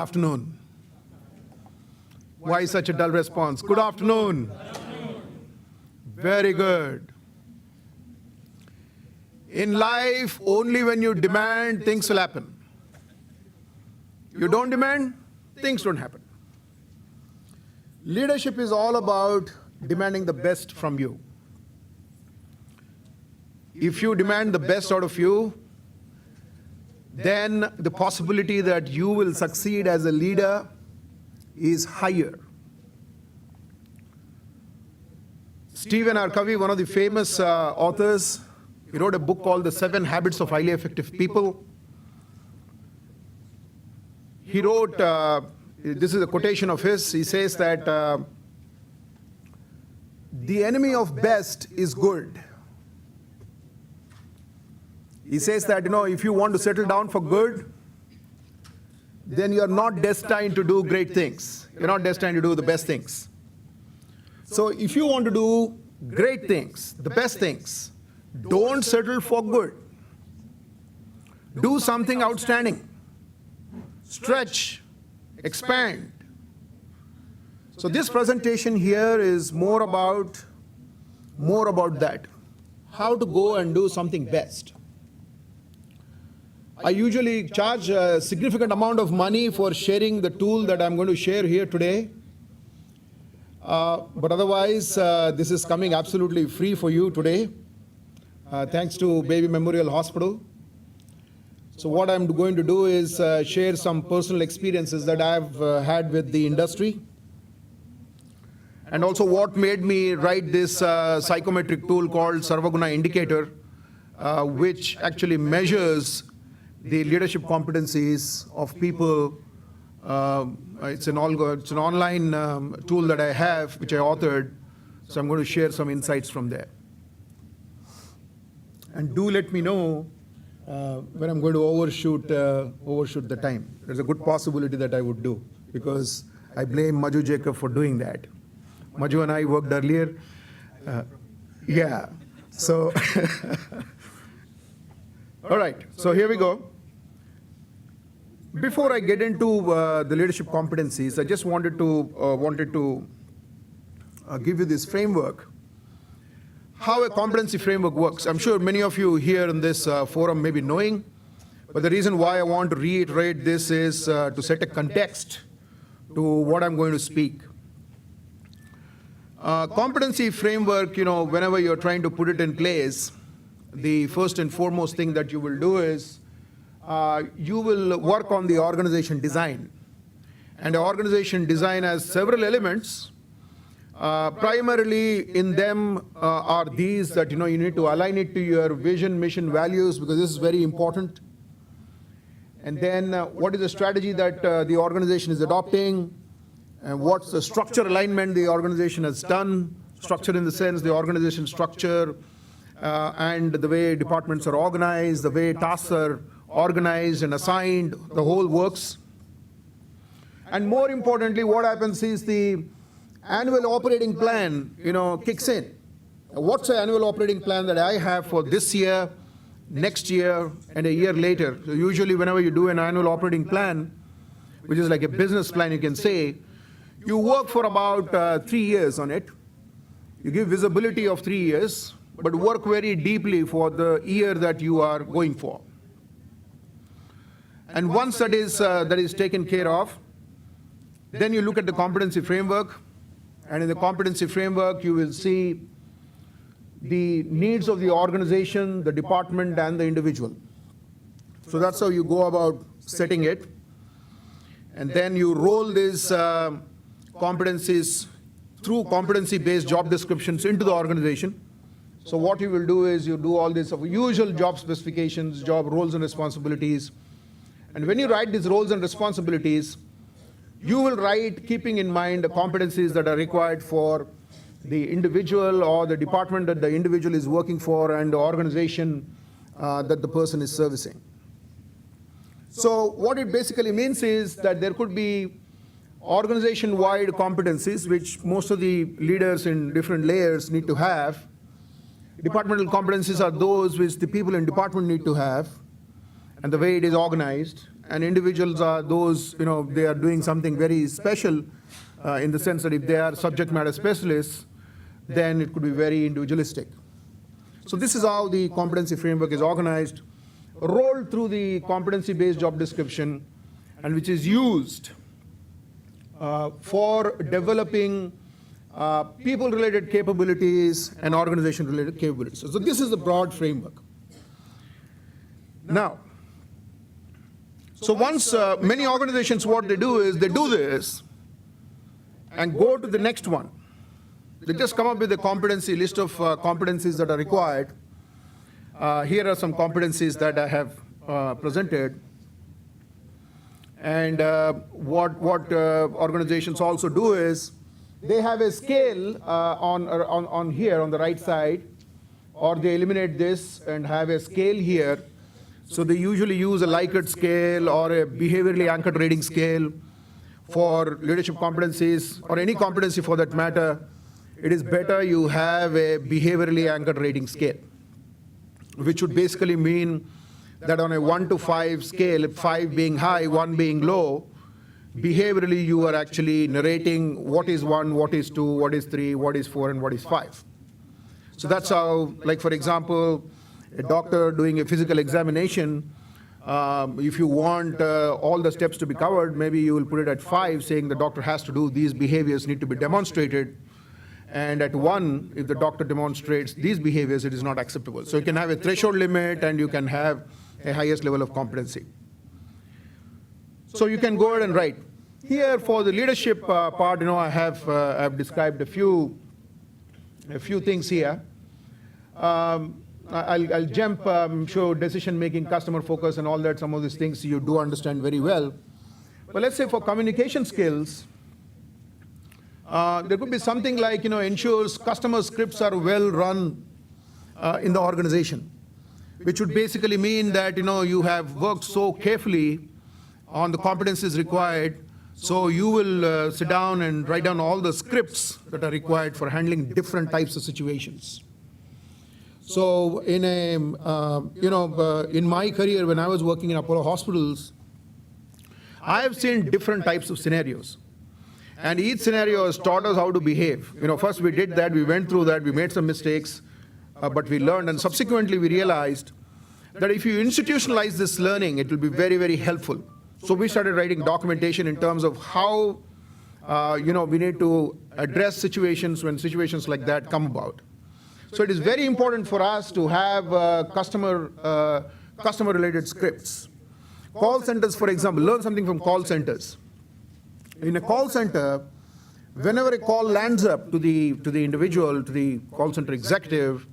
afternoon. Why such a dull response? Good afternoon. Very good. In life, only when you demand, things will happen. You don't demand, things don't happen. Leadership is all about demanding the best from you. If you demand the best out of you, then the possibility that you will succeed as a leader is higher. Stephen R. Covey, one of the famous authors, he wrote a book called The 7 Habits of Highly Effective People. He wrote, this is a quotation of his, he says that the enemy of best is good. He says that, if you want to settle down for good, then you're not destined to do great things. You're not destined to do the best things. So if you want to do great things, the best things, don't settle for good. Do something outstanding. Stretch, expand. So this presentation here is more about that. How to go and do something best. I usually charge a significant amount of money for sharing the tool that I'm going to share here today. But otherwise, this is coming absolutely free for you today, thanks to Baby Memorial Hospital. So what I'm going to do is share some personal experiences that I've had with the industry. And also what made me write this psychometric tool called Sarvaguna Indicator, which actually measures the leadership competencies of people. It's an online tool that I have, which I authored. So I'm going to share some insights from there. And do let me know when I'm going to overshoot the time. There's a good possibility that I would do, because I blame Maju Jacob for doing that. Maju and I worked earlier. Yeah. So, all right. So here we go. Before I get into the leadership competencies, I just wanted to give you this framework, how a competency framework works. I'm sure many of you here in this forum may be knowing, but the reason why I want to reiterate this is to set a context to what I'm going to speak. Competency framework, whenever you're trying to put it in place, the first and foremost thing that you will do is you will work on the organization design. And the organization design has several elements. Primarily in them are these that, you need to align it to your vision, mission, values, because this is very important. And then what is the strategy that the organization is adopting? And what's the structure alignment the organization has done? Structure in the sense the organization structure and the way departments are organized, the way tasks are organized and assigned, the whole works. And more importantly, what happens is the annual operating plan, kicks in. What's the annual operating plan that I have for this year, next year, and a year later? So usually whenever you do an annual operating plan, which is like a business plan, you can say, you work for about 3 years on it. You give visibility of 3 years, but work very deeply for the year that you are going for. And once that is taken care of, then you look at the competency framework. And in the competency framework, you will see the needs of the organization, the department, and the individual. So that's how you go about setting it. And then you roll these competencies through competency-based job descriptions into the organization. So what you will do is you do all these usual job specifications, job roles and responsibilities. And when you write these roles and responsibilities, you will write keeping in mind the competencies that are required for the individual or the department that the individual is working for and the organization that the person is servicing. So what it basically means is that there could be organization-wide competencies, which most of the leaders in different layers need to have. Departmental competencies are those which the people in department need to have, and the way it is organized. and individuals are those, they are doing something very special in the sense that if they are subject matter specialists, then it could be very individualistic. So this is how the competency framework is organized, rolled through the competency-based job description, and which is used for developing people-related capabilities and organization-related capabilities. So this is the broad framework. Now, so once many organizations, what they do is they do this and go to the next one. They just come up with a competency list of competencies that are required. Here are some competencies that I have presented. And what organizations also do is they have a scale on here on the right side, or they eliminate this and have a scale here. So they usually use a Likert scale or a behaviorally anchored rating scale for leadership competencies, or any competency for that matter. It is better you have a behaviorally anchored rating scale, which would basically mean that on a 1 to 5 scale, 5 being high, 1 being low, behaviorally you are actually narrating what is 1, what is 2, what is 3, what is 4, and what is 5. So that's how, like for example, a doctor doing a physical examination, if you want all the steps to be covered, maybe you will put it at 5, saying the doctor has to do these behaviors need to be demonstrated. And at 1, if the doctor demonstrates these behaviors, it is not acceptable. So you can have a threshold limit, and you can have a highest level of competency. So you can go ahead and write. Here for the leadership part, I have I've described a few things here. I'll jump, show decision-making, customer focus, and all that. Some of these things you do understand very well. But let's say for communication skills, there could be something like, ensures customer scripts are well run in the organization, which would basically mean that, you have worked so carefully on the competencies required, so you will sit down and write down all the scripts that are required for handling different types of situations. So in my career, when I was working in Apollo hospitals, I have seen different types of scenarios. And each scenario has taught us how to behave. First we did that, we went through that, we made some mistakes, but we learned, and subsequently we realized that if you institutionalize this learning, it will be very, very helpful. So we started writing documentation in terms of how, we need to address situations when situations like that come about. So it is very important for us to have customer-related scripts. Call centers, for example, learn something from call centers. In a call center, whenever a call lands up to the individual, to the call center executive,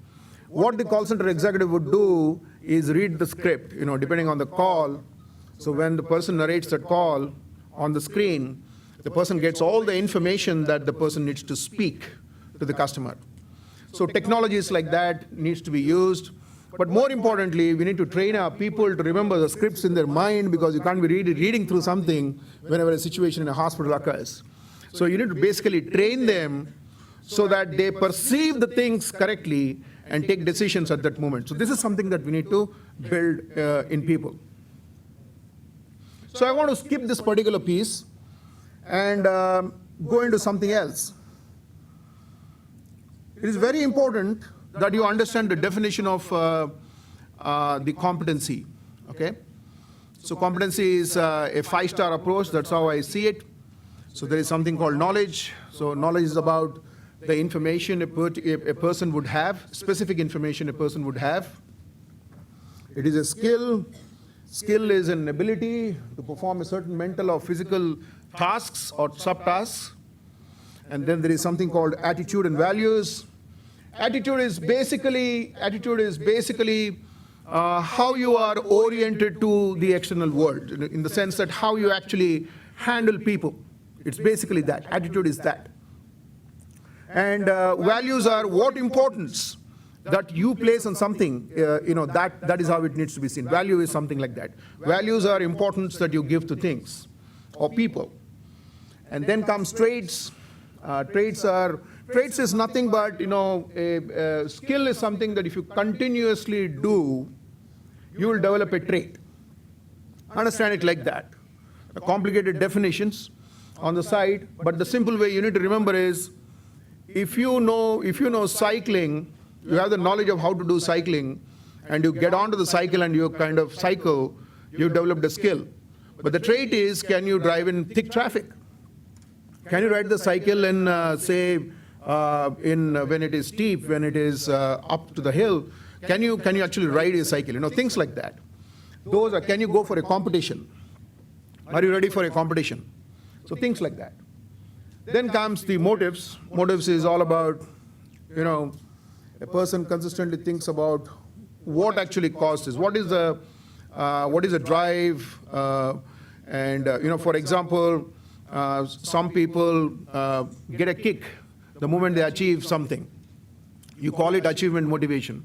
what the call center executive would do is read the script, depending on the call. So when the person narrates that call on the screen, the person gets all the information that the person needs to speak to the customer. So technologies like that needs to be used. But more importantly, we need to train our people to remember the scripts in their mind, because you can't be reading through something whenever a situation in a hospital occurs. So you need to basically train them so that they perceive the things correctly and take decisions at that moment. So this is something that we need to build in people. So I want to skip this particular piece and go into something else. It is very important that you understand the definition of the competency, okay? So competency is a 5-star approach, that's how I see it. So there is something called knowledge. So knowledge is about the information a person would have, specific information a person would have. It is a skill. Skill is an ability to perform a certain mental or physical tasks or subtasks. And then there is something called attitude and values. Attitude is basically how you are oriented to the external world, in the sense that how you actually handle people. It's basically that. Attitude is that. And values are what importance that you place on something, that is how it needs to be seen. Value is something like that. Values are importance that you give to things or people. And then comes traits. Traits is nothing but, a skill is something that if you continuously do, you will develop a trait. Understand it like that. The complicated definitions on the side, but the simple way you need to remember is, if you know cycling, you have the knowledge of how to do cycling, and you get onto the cycle and you kind of cycle, you developed a skill. But the trait is, can you drive in thick traffic? Can you ride the cycle in, when it is steep, when it is up to the hill? Can you actually ride a cycle? Things like that. Those are, can you go for a competition? Are you ready for a competition? So things like that. Then comes the motives. Motives is all about, a person consistently thinks about what actually caused this. What is the drive? For example, some people get a kick the moment they achieve something. You call it achievement motivation.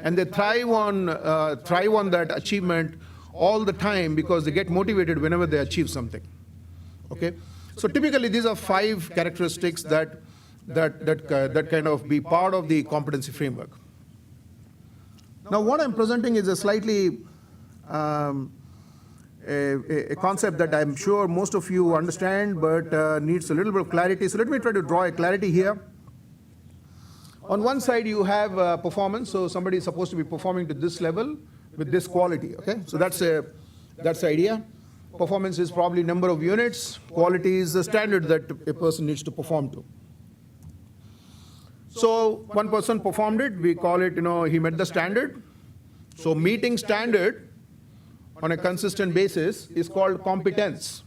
And they thrive on that achievement all the time because they get motivated whenever they achieve something. Okay? So typically these are 5 characteristics that kind of be part of the competency framework. Now what I'm presenting is a slightly a concept that I'm sure most of you understand, but needs a little bit of clarity. So let me try to draw a clarity here. On one side you have performance, so somebody is supposed to be performing to this level with this quality, okay? So that's the idea. Performance is probably number of units, quality is the standard that a person needs to perform to. So one person performed it, we call it, he met the standard. So meeting standard on a consistent basis is called competence,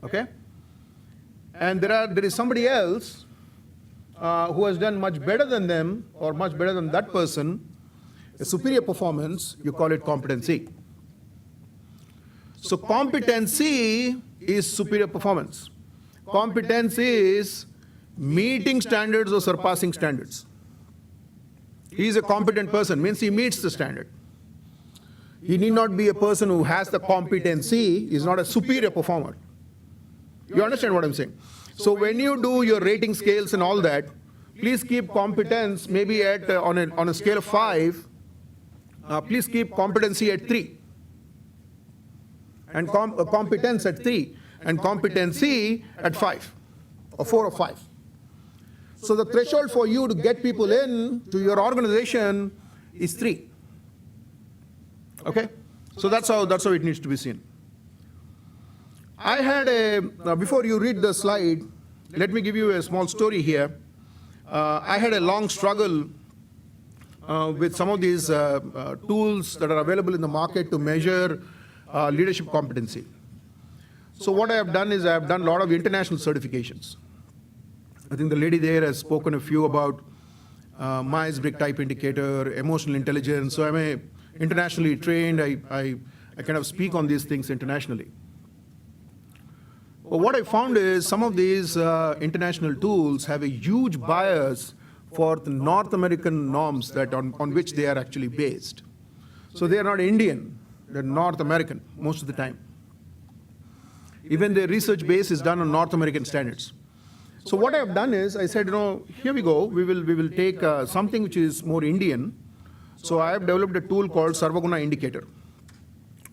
okay? And there is somebody else who has done much better than them or much better than that person, a superior performance, you call it competency. So competency is superior performance. Competence is meeting standards or surpassing standards. He is a competent person, means he meets the standard. He need not be a person who has the competency, he is not a superior performer. You understand what I'm saying? So when you do your rating scales and all that, please keep competence maybe at on a scale of 5, please keep competency at 3. And competence at 3, and competency at 5, or 4 or 5. So the threshold for you to get people in to your organization is 3. Okay? So that's how it needs to be seen. I had before you read the slide, let me give you a small story here. I had a long struggle with some of these tools that are available in the market to measure leadership competency. So what I have done is I have done a lot of international certifications. I think the lady there has spoken a few about Myers-Briggs type indicator, emotional intelligence. So I'm internationally trained. I kind of speak on these things internationally. But what I found is some of these international tools have a huge bias for the North American norms that on which they are actually based. So they are not Indian, they're North American most of the time. Even their research base is done on North American standards. So what I have done is I said, here we go, we will take something which is more Indian. So I have developed a tool called Sarvaguna Indicator.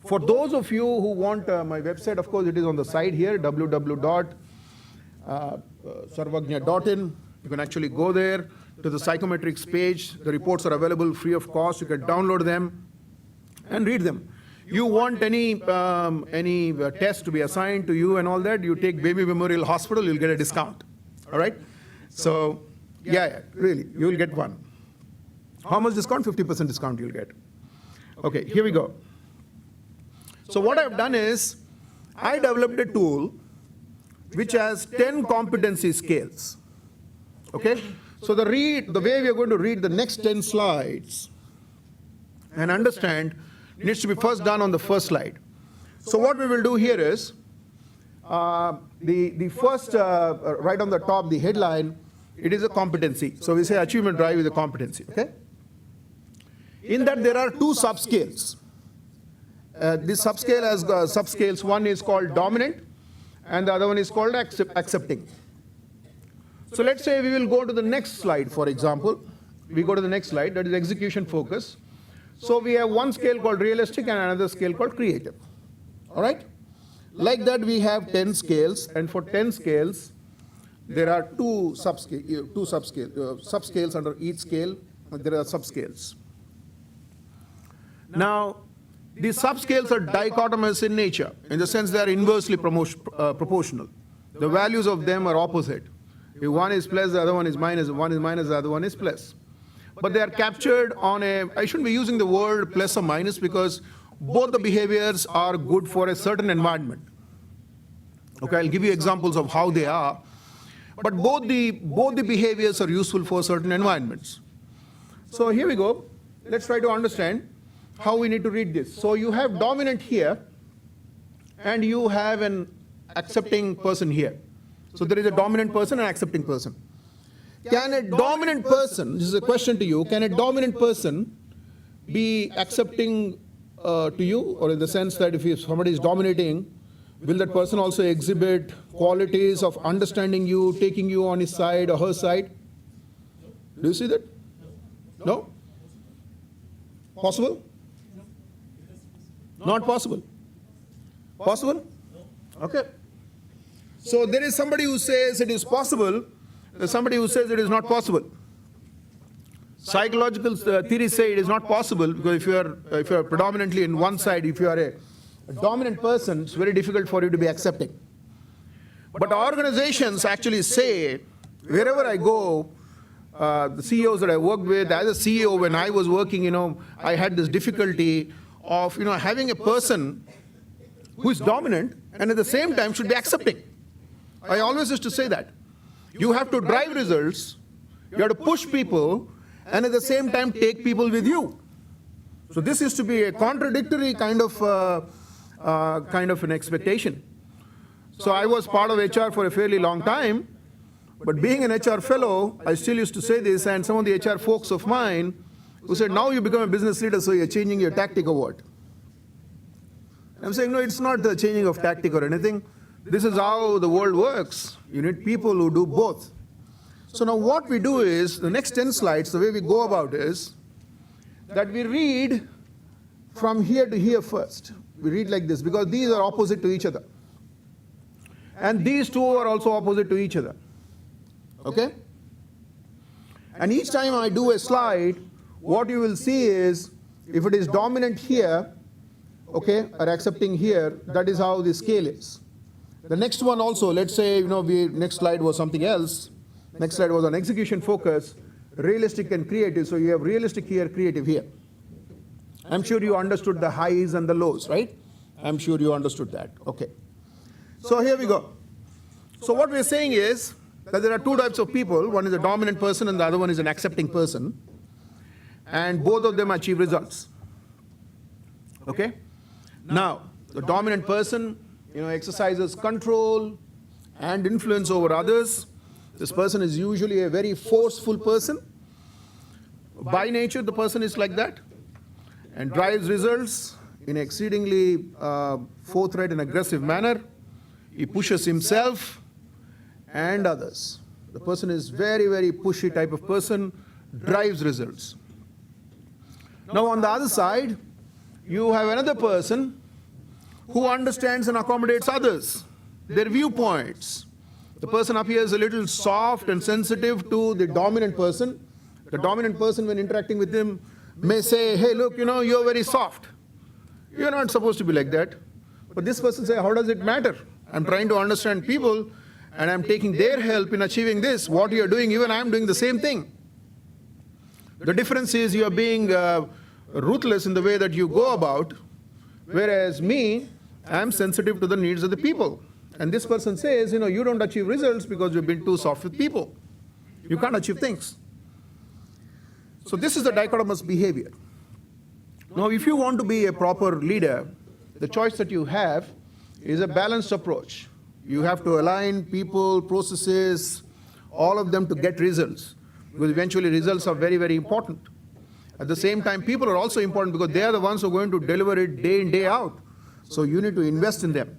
For those of you who want my website, of course it is on the side here, www.sarvagna.in. You can actually go there to the psychometrics page. The reports are available free of cost. You can download them and read them. You want any test to be assigned to you and all that, you take Baby Memorial Hospital, you'll get a discount. All right? So, yeah, really, you will get one. How much discount? 50% discount you'll get. Okay, here we go. So what I've done is, I developed a tool which has 10 competency scales. Okay? So the way we are going to read the next 10 slides and understand needs to be first done on the first slide. So what we will do here is, the first, right on the top, the headline, it is a competency. So we say achievement drive is a competency, okay? In that there are 2 subscales. This subscale has subscales. One is called dominant, and the other one is called accepting. So let's say we will go to the next slide, for example. We go to the next slide, that is execution focus. So we have one scale called realistic and another scale called creative. All right? Like that, we have 10 scales, and for 10 scales, there are subscales under each scale. There are subscales. Now, these subscales are dichotomous in nature, in the sense they are inversely proportional. The values of them are opposite. If one is plus, the other one is minus. If one is minus, the other one is plus. But they are captured on I shouldn't be using the word plus or minus, because both the behaviors are good for a certain environment. Okay, I'll give you examples of how they are. But both the behaviors are useful for certain environments. So here we go. Let's try to understand how we need to read this. So you have dominant here, and you have an accepting person here. So there is a dominant person and accepting person. Can a dominant person, this is a question to you, can a dominant person be accepting to you, or in the sense that if somebody is dominating, will that person also exhibit qualities of understanding you, taking you on his side or her side? Do you see that? No? Possible? Not possible. Possible? Okay. So there is somebody who says it is possible, there's somebody who says it is not possible. Psychological theories say it is not possible, because if you are predominantly in one side, if you are a dominant person, it's very difficult for you to be accepting. But organizations actually say, wherever I go, the CEOs that I worked with, as a CEO when I was working, I had this difficulty of having a person who is dominant and at the same time should be accepting. I always used to say that. You have to drive results, you have to push people, and at the same time take people with you. So this used to be a contradictory kind of an expectation. So I was part of HR for a fairly long time, but being an HR fellow, I still used to say this, and some of the HR folks of mine who said, now you become a business leader, so you're changing your tactic or what? I'm saying, no, it's not the changing of tactic or anything. This is how the world works. You need people who do both. So now what we do is, the next 10 slides, the way we go about is that we read from here to here first. We read like this, because these are opposite to each other. And these two are also opposite to each other. Okay? And each time I do a slide, what you will see is, if it is dominant here, okay, or accepting here, that is how the scale is. The next one also, let's say, next slide was something else. Next slide was on execution focus, realistic and creative. So you have realistic here, creative here. I'm sure you understood the highs and the lows, right? I'm sure you understood that. Okay. So here we go. So what we're saying is that there are two types of people. One is a dominant person and the other one is an accepting person. And both of them achieve results. Okay? Now, the dominant person, exercises control and influence over others. This person is usually a very forceful person. By nature, the person is like that, and drives results in an exceedingly forthright and aggressive manner. He pushes himself and others. The person is very, very pushy type of person, drives results. Now on the other side, you have another person who understands and accommodates others, their viewpoints. The person appears a little soft and sensitive to the dominant person. The dominant person, when interacting with him, may say, hey, look, you're very soft. You're not supposed to be like that. But this person says, how does it matter? I'm trying to understand people, and I'm taking their help in achieving this. What you're doing, even I'm doing the same thing. The difference is you're being ruthless in the way that you go about, whereas me, I'm sensitive to the needs of the people. And this person says, you don't achieve results because you've been too soft with people. You can't achieve things. So this is the dichotomous behavior. Now, if you want to be a proper leader, the choice that you have is a balanced approach. You have to align people, processes, all of them to get results, because eventually results are very, very important. At the same time, people are also important because they are the ones who are going to deliver it day in, day out. So you need to invest in them.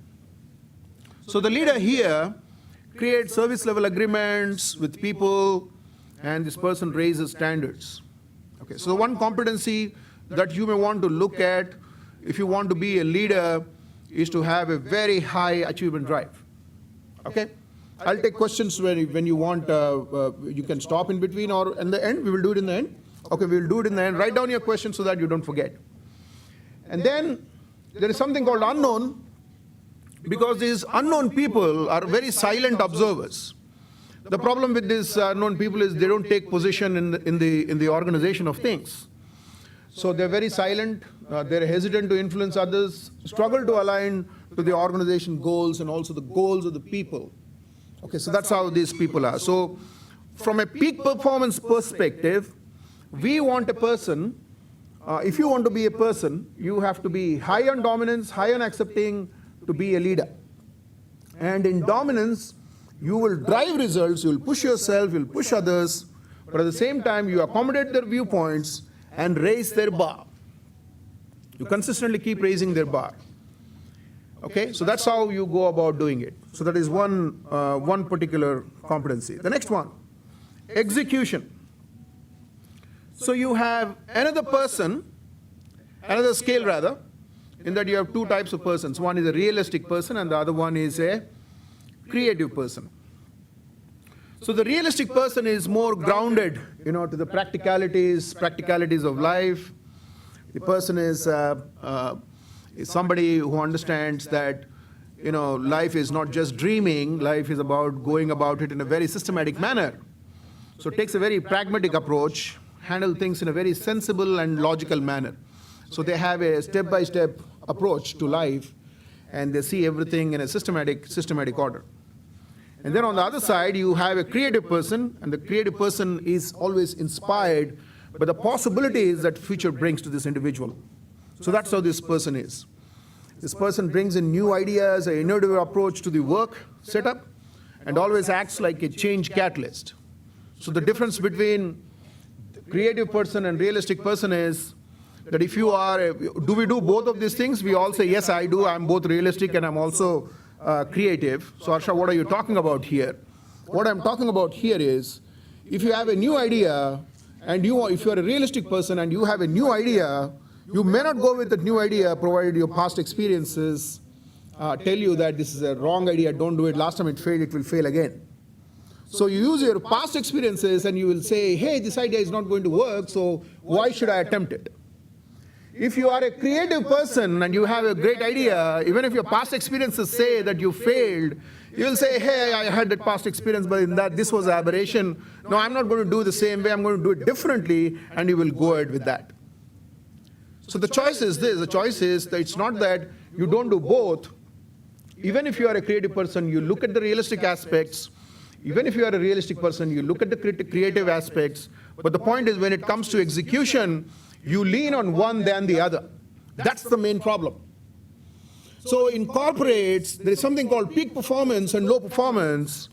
So the leader here creates service level agreements with people, and this person raises standards. Okay, so one competency that you may want to look at if you want to be a leader is to have a very high achievement drive. Okay? I'll take questions when you want, you can stop in between or in the end. We will do it in the end. Okay, we will do it in the end. Write down your questions so that you don't forget. And then there is something called unknown, because these unknown people are very silent observers. The problem with these unknown people is they don't take position in the organization of things. So they're very silent, they're hesitant to influence others, struggle to align to the organization goals and also the goals of the people. Okay, so that's how these people are. So from a peak performance perspective, we want a person, if you want to be a person, you have to be high on dominance, high on accepting to be a leader. And in dominance, you will drive results, you will push yourself, you will push others, but at the same time, you accommodate their viewpoints and raise their bar. You consistently keep raising their bar. Okay, so that's how you go about doing it. So that is one particular competency. The next one, execution. So you have another person, another scale rather, in that you have two types of persons. One is a realistic person and the other one is a creative person. So the realistic person is more grounded, to the practicalities of life. The person is somebody who understands that, life is not just dreaming, life is about going about it in a very systematic manner. So it takes a very pragmatic approach, handle things in a very sensible and logical manner. So they have a step-by-step approach to life, and they see everything in a systematic order. And then on the other side, you have a creative person, and the creative person is always inspired by the possibilities that future brings to this individual. So that's how this person is. This person brings in new ideas, an innovative approach to the work setup, and always acts like a change catalyst. So the difference between the creative person and realistic person is that if you are, do we do both of these things? We all say, yes, I do. I'm both realistic and I'm also creative. So Harsha, what are you talking about here? What I'm talking about here is, if you have a new idea, and if you're a realistic person and you have a new idea, you may not go with that new idea provided your past experiences tell you that this is a wrong idea, don't do it, last time it failed, it will fail again. So you use your past experiences and you will say, hey, this idea is not going to work, so why should I attempt it? If you are a creative person and you have a great idea, even if your past experiences say that you failed, you will say, hey, I had that past experience, but in that this was an aberration. No, I'm not going to do it the same way, I'm going to do it differently, and you will go ahead with that. So the choice is this, the choice is that it's not that you don't do both. Even if you are a creative person, you look at the realistic aspects. Even if you are a realistic person, you look at the creative aspects. But the point is, when it comes to execution, you lean on one than the other. That's the main problem. So in corporates, there is something called peak performance and low performance.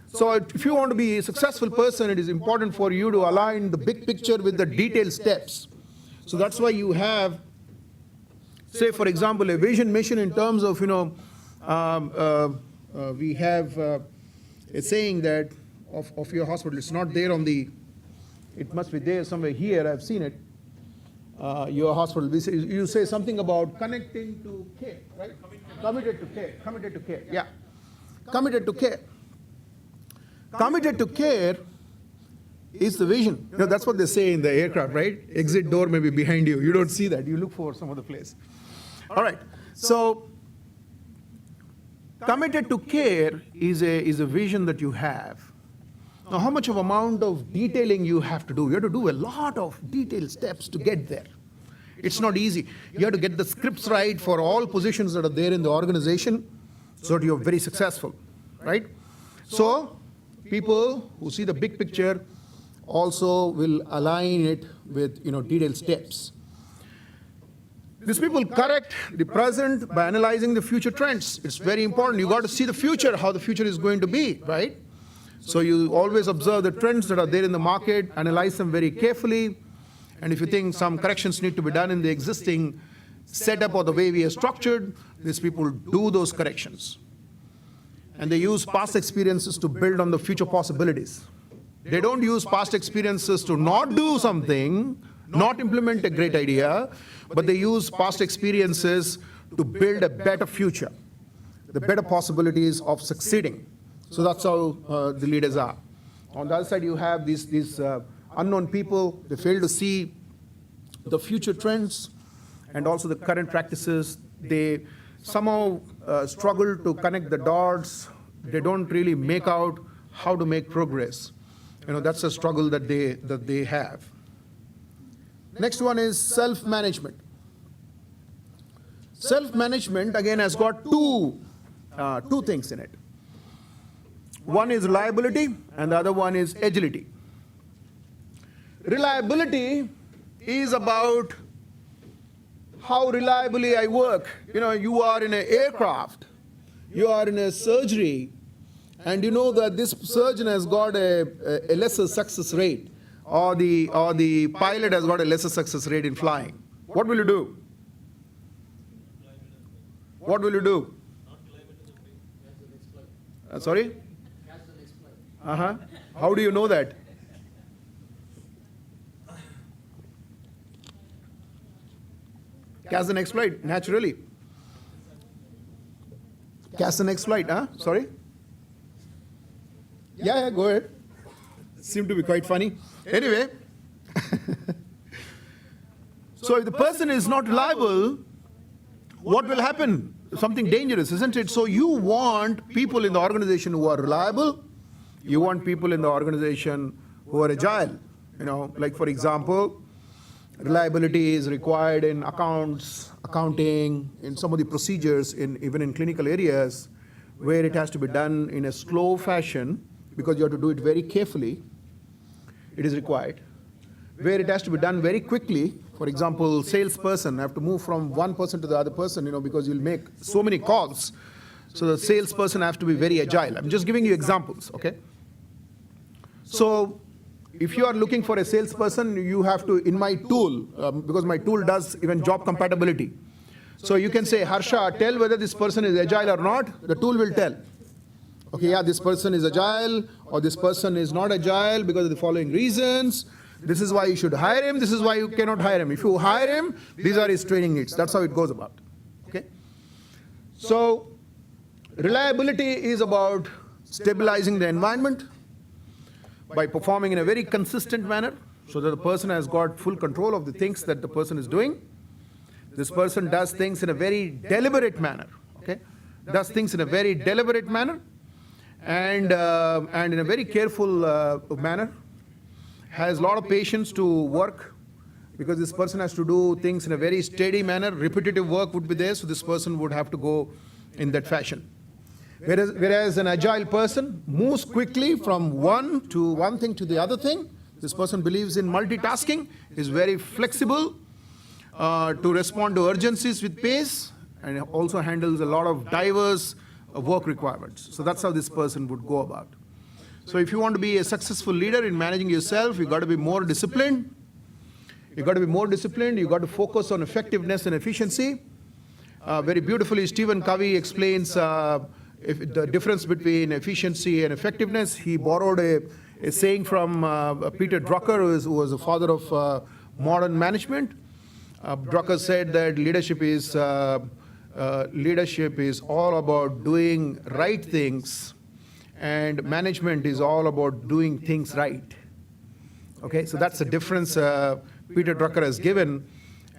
So if you want to be a successful person, it is important for you to align the big picture with the detailed steps. So that's why you have, say, for example, a vision mission in terms of, we have a saying that of your hospital. It's not there on the, it must be there somewhere here. I've seen it. Your hospital, you say something about connecting to care, right? Committed to care, yeah. Committed to care. Committed to care is the vision. That's what they say in the aircraft, right? Exit door may be behind you. You don't see that. You look for some other place. All right. So committed to care is a vision that you have. Now, how much of amount of detailing you have to do? You have to do a lot of detailed steps to get there. It's not easy. You have to get the scripts right for all positions that are there in the organization so that you're very successful, right? So people who see the big picture also will align it with detailed steps. These people correct the present by analyzing the future trends. It's very important. You got to see the future, how the future is going to be, right? So you always observe the trends that are there in the market, analyze them very carefully, and if you think some corrections need to be done in the existing setup or the way we are structured, these people do those corrections. And they use past experiences to build on the future possibilities. They don't use past experiences to not do something, not implement a great idea, but they use past experiences to build a better future, the better possibilities of succeeding. So that's how the leaders are. On the other side, you have these unknown people. They fail to see the future trends and also the current practices. They somehow struggle to connect the dots. They don't really make out how to make progress. That's a struggle that they have. Next one is self-management. Self-management, again, has got two things in it. One is reliability, and the other one is agility. Reliability is about how reliably I work. You are in an aircraft, you are in a surgery, and you know that this surgeon has got a lesser success rate, or the pilot has got a lesser success rate in flying. What will you do? What will you do? Sorry? How do you know that? Catch the next flight, naturally. Catch the next flight, Sorry? Yeah, go ahead. Seemed to be quite funny. Anyway, so if the person is not reliable, what will happen? Something dangerous, isn't it? So you want people in the organization who are reliable. You want people in the organization who are agile. Like for example, reliability is required in accounts, accounting, in some of the procedures, even in clinical areas, where it has to be done in a slow fashion, because you have to do it very carefully. It is required. Where it has to be done very quickly, for example, salesperson have to move from one person to the other person, because you'll make so many calls. So the salesperson has to be very agile. I'm just giving you examples, okay? So if you are looking for a salesperson, you have to, in my tool, because my tool does even job compatibility. So you can say, Harsha, tell whether this person is agile or not. The tool will tell. Okay, yeah, this person is agile, or this person is not agile because of the following reasons. This is why you should hire him. This is why you cannot hire him. If you hire him, these are his training needs. That's how it goes about. Okay. So reliability is about stabilizing the environment by performing in a very consistent manner, so that the person has got full control of the things that the person is doing. This person does things in a very deliberate manner. Okay, does things in a very deliberate manner, and in a very careful manner. Has a lot of patience to work, because this person has to do things in a very steady manner. Repetitive work would be there, so this person would have to go in that fashion. Whereas an agile person moves quickly from one thing to the other thing. This person believes in multitasking, is very flexible to respond to urgencies with pace, and also handles a lot of diverse work requirements. So that's how this person would go about. So if you want to be a successful leader in managing yourself, you've got to be more disciplined. You've got to be more disciplined. You've got to focus on effectiveness and efficiency. Very beautifully, Stephen Covey explains the difference between efficiency and effectiveness. He borrowed a saying from Peter Drucker, who was the father of modern management. Drucker said that leadership is all about doing right things, and management is all about doing things right. Okay, so that's the difference Peter Drucker has given,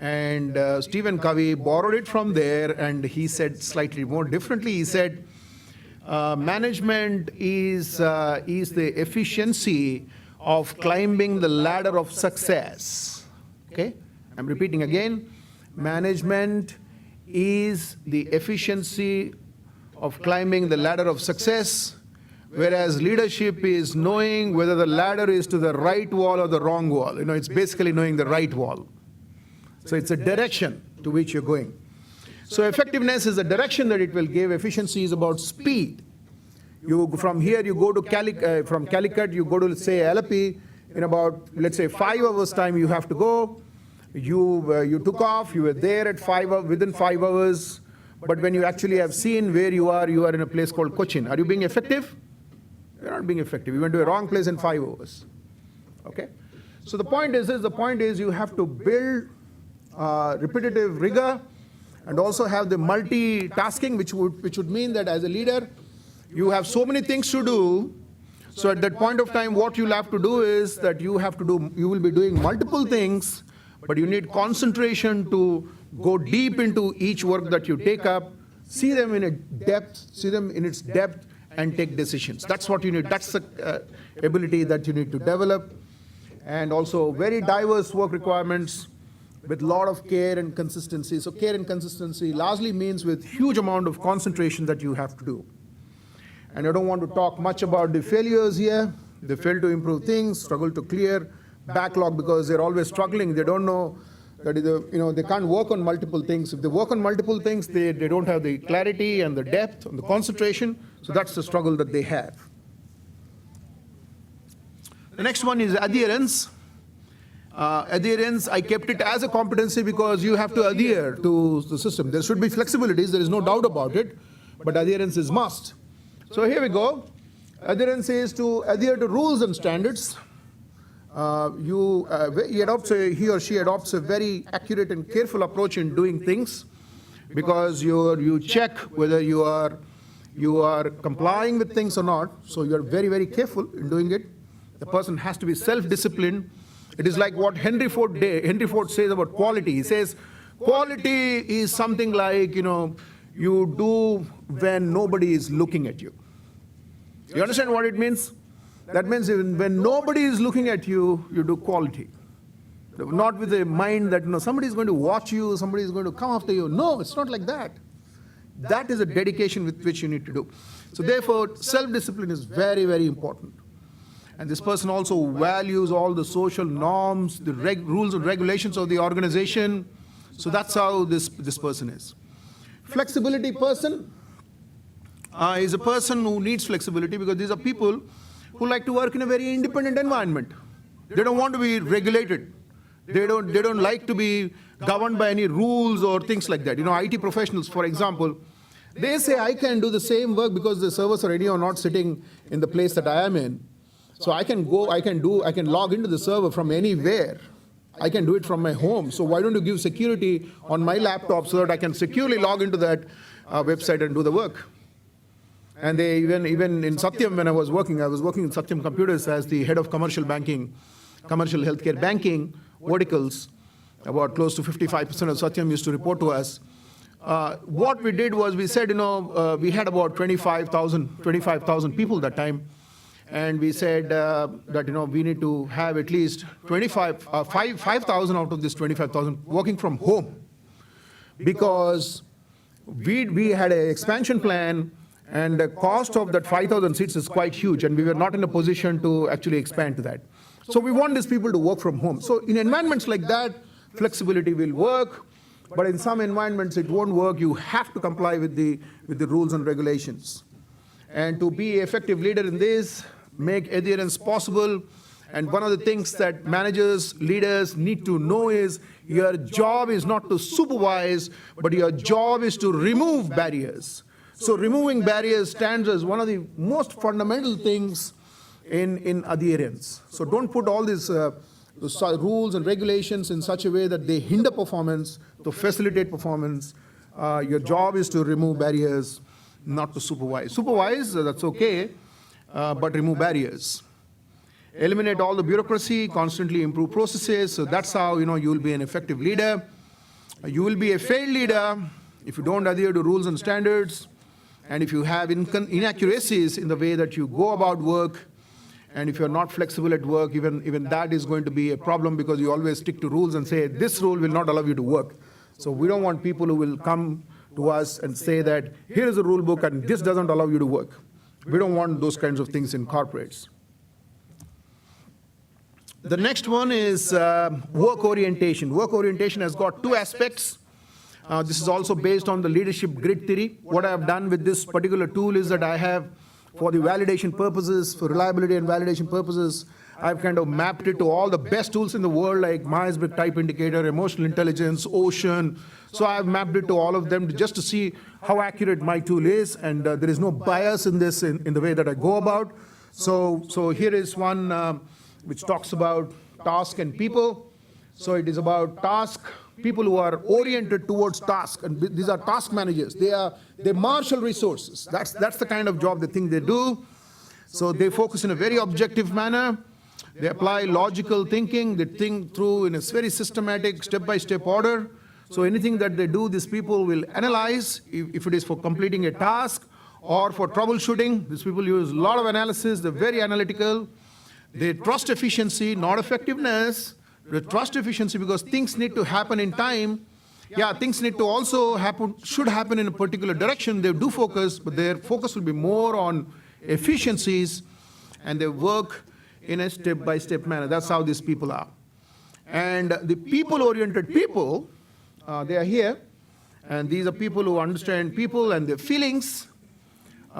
and Stephen Covey borrowed it from there, and he said slightly more differently. He said, management is the efficiency of climbing the ladder of success. Okay, I'm repeating again. Management is the efficiency of climbing the ladder of success, whereas leadership is knowing whether the ladder is to the right wall or the wrong wall. It's basically knowing the right wall. So it's a direction to which you're going. So effectiveness is the direction that it will give. Efficiency is about speed. From here you go to from Calicut, you go to, let's say, Alleppey. In about, let's say, 5 hours time you have to go. You took off, you were there at within 5 hours. But when you actually have seen where you are in a place called Cochin. Are you being effective? You're not being effective. You went to a wrong place in 5 hours. Okay? So the point is you have to build repetitive rigor and also have the multitasking, which would mean that as a leader, you have so many things to do. So at that point of time, what you'll have to do is that you will be doing multiple things, but you need concentration to go deep into each work that you take up, see them in its depth, and take decisions. That's what you need. That's the ability that you need to develop. And also very diverse work requirements with a lot of care and consistency. So care and consistency largely means with huge amount of concentration that you have to do. And I don't want to talk much about the failures here. They fail to improve things, struggle to clear backlog because they're always struggling. They don't know that they can't work on multiple things. If they work on multiple things, they don't have the clarity and the depth and the concentration. So that's the struggle that they have. The next one is adherence. Adherence, I kept it as a competency because you have to adhere to the system. There should be flexibilities, there is no doubt about it, but adherence is must. So here we go. Adherence is to adhere to rules and standards. He or she adopts a very accurate and careful approach in doing things because you check whether you are complying with things or not. So you're very, very careful in doing it. The person has to be self-disciplined. It is like what Henry Ford says about quality. He says, quality is something like, you do when nobody is looking at you. You understand what it means? That means when nobody is looking at you, you do quality. Not with a mind that somebody is going to watch you, somebody is going to come after you. No, it's not like that. That is a dedication with which you need to do. So therefore, self-discipline is very, very important. And this person also values all the social norms, the rules and regulations of the organization. So that's how this person is. Flexibility person is a person who needs flexibility because these are people who like to work in a very independent environment. They don't want to be regulated. They don't like to be governed by any rules or things like that. IT professionals, for example, they say I can do the same work because the servers are already not sitting in the place that I am in. So I can log into the server from anywhere. I can do it from my home. So why don't you give security on my laptop so that I can securely log into that website and do the work? And they even in Satyam, when I was working in Satyam Computers as the head of commercial banking, commercial healthcare banking verticals. About close to 55% of Satyam used to report to us. What we did was we said, we had about 25,000 people that time. And we said that we need to have at least 5,000 out of this 25,000 working from home, because we had an expansion plan, and the cost of that 5,000 seats is quite huge, and we were not in a position to actually expand to that. So we want these people to work from home. So in environments like that, flexibility will work, but in some environments it won't work. You have to comply with the rules and regulations. And to be an effective leader in this, make adherence possible. And one of the things that managers, leaders need to know is your job is not to supervise, but your job is to remove barriers. So removing barriers stands as one of the most fundamental things in adherence. So don't put all these rules and regulations in such a way that they hinder performance, to facilitate performance. Your job is to remove barriers, not to supervise. Supervise, that's okay, but remove barriers. Eliminate all the bureaucracy, constantly improve processes. So that's how you will be an effective leader. You will be a failed leader if you don't adhere to rules and standards, and if you have inaccuracies in the way that you go about work, and if you're not flexible at work, even that is going to be a problem, because you always stick to rules and say, this rule will not allow you to work. So we don't want people who will come to us and say that, here is a rule book and this doesn't allow you to work. We don't want those kinds of things in corporates. The next one is work orientation. Work orientation has got two aspects. This is also based on the leadership grid theory. What I have done with this particular tool is that I have, for the validation purposes, for reliability and validation purposes, I've kind of mapped it to all the best tools in the world, like Myers-Briggs Type Indicator, Emotional Intelligence, Ocean. So I've mapped it to all of them just to see how accurate my tool is, and there is no bias in this in the way that I go about. So here is one which talks about task and people. So it is about task, people who are oriented towards task, and these are task managers. They marshal resources. That's the kind of job they think they do. So they focus in a very objective manner. They apply logical thinking. They think through in a very systematic, step-by-step order. So anything that they do, these people will analyze, if it is for completing a task or for troubleshooting. These people use a lot of analysis. They're very analytical. They trust efficiency, not effectiveness. They trust efficiency because things need to happen in time. Yeah, things need to also happen, should happen in a particular direction. They do focus, but their focus will be more on efficiencies, and they work in a step-by-step manner. That's how these people are. And the people-oriented people, they are here, and these are people who understand people and their feelings.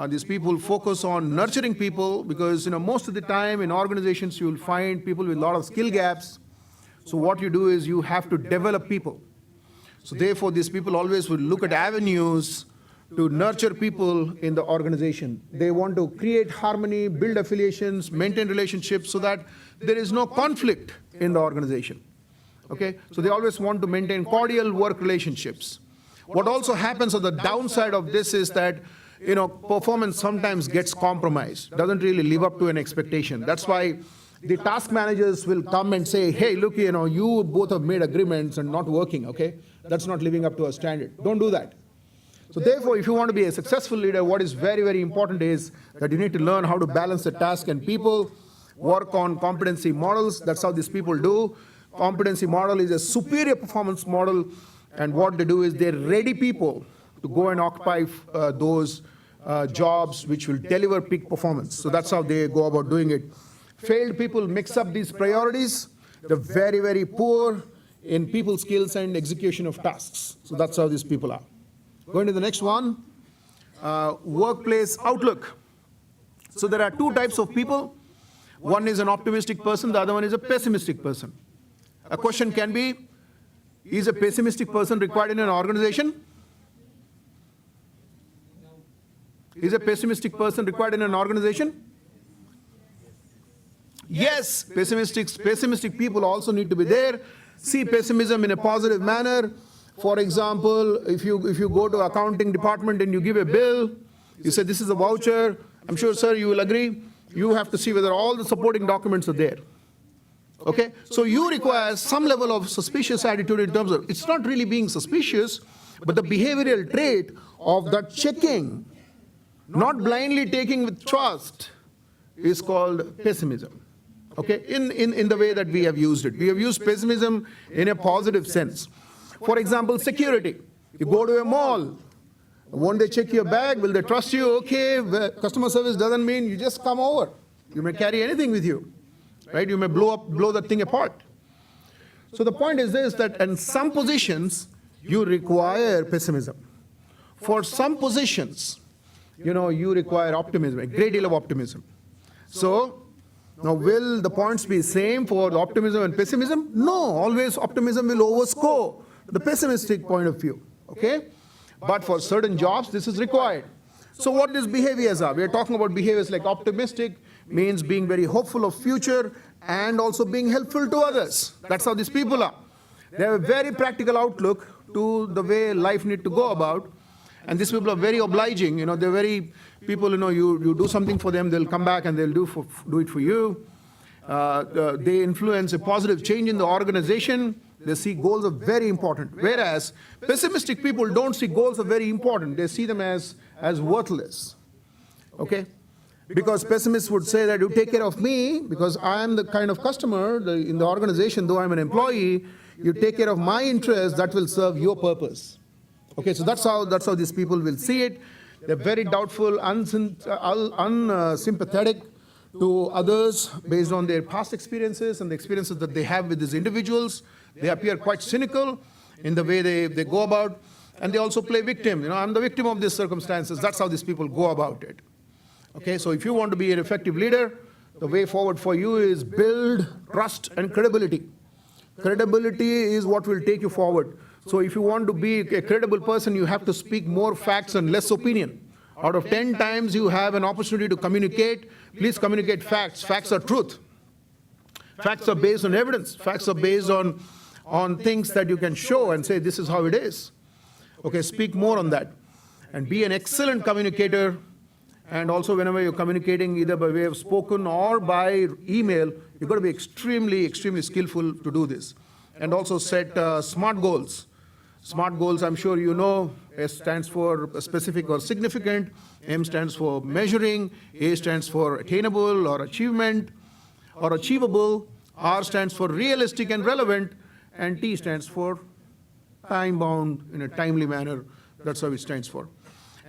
These people focus on nurturing people because most of the time in organizations you will find people with a lot of skill gaps. So what you do is you have to develop people. So therefore these people always will look at avenues to nurture people in the organization. They want to create harmony, build affiliations, maintain relationships so that there is no conflict in the organization. Okay? So they always want to maintain cordial work relationships. What also happens on the downside of this is that performance sometimes gets compromised, doesn't really live up to an expectation. That's why the task managers will come and say, hey, look, you both have made agreements and not working, okay? That's not living up to a standard. Don't do that. So therefore, if you want to be a successful leader, what is very, very important is that you need to learn how to balance the task and people, work on competency models. That's how these people do. Competency model is a superior performance model, and what they do is they ready people to go and occupy those jobs which will deliver peak performance. So that's how they go about doing it. Failed people mix up these priorities. They're very, very poor in people skills and execution of tasks. So that's how these people are. Going to the next one, workplace outlook. So there are two types of people. One is an optimistic person, the other one is a pessimistic person. A question can be, is a pessimistic person required in an organization? Is a pessimistic person required in an organization? Yes, pessimistic people also need to be there. See pessimism in a positive manner. For example, if you go to accounting department and you give a bill, you say this is a voucher, I'm sure, sir, you will agree, you have to see whether all the supporting documents are there. Okay? So you require some level of suspicious attitude in terms of, it's not really being suspicious, but the behavioral trait of that checking, not blindly taking with trust, is called pessimism. Okay? In the way that we have used it. We have used pessimism in a positive sense. For example, security. You go to a mall. Won't they check your bag? Will they trust you? Okay, customer service doesn't mean you just come over. You may carry anything with you. Right? You may blow that thing apart. So the point is this, that in some positions, you require pessimism. For some positions, you require optimism, a great deal of optimism. So, now will the points be same for the optimism and pessimism? No, always optimism will overscore the pessimistic point of view. Okay? But for certain jobs, this is required. So what these behaviors are? We are talking about behaviors like optimistic, means being very hopeful of future and also being helpful to others. That's how these people are. They have a very practical outlook to the way life need to go about. And these people are very obliging. They're very people, you do something for them, they'll come back and they'll do it for you. They influence a positive change in the organization. They see goals are very important. Whereas pessimistic people don't see goals are very important. They see them as worthless. Okay? Because pessimists would say that you take care of me because I am the kind of customer in the organization, though I'm an employee, you take care of my interests, that will serve your purpose. Okay, so that's how these people will see it. They're very doubtful, unsympathetic to others based on their past experiences and the experiences that they have with these individuals. They appear quite cynical in the way they go about, and they also play victim. I'm the victim of these circumstances. That's how these people go about it. Okay, so if you want to be an effective leader, the way forward for you is build trust and credibility. Credibility is what will take you forward. So if you want to be a credible person, you have to speak more facts and less opinion. Out of 10 times you have an opportunity to communicate, please communicate facts. Facts are truth. Facts are based on evidence. Facts are based on things that you can show and say, this is how it is. Okay, speak more on that. And be an excellent communicator. And also whenever you're communicating either by way of spoken or by email, you've got to be extremely, extremely skillful to do this. And also set SMART goals. SMART goals, I'm sure you know, S stands for specific or significant, M stands for measuring, A stands for attainable or achievement or achievable, R stands for realistic and relevant, and T stands for time-bound in a timely manner. That's how it stands for.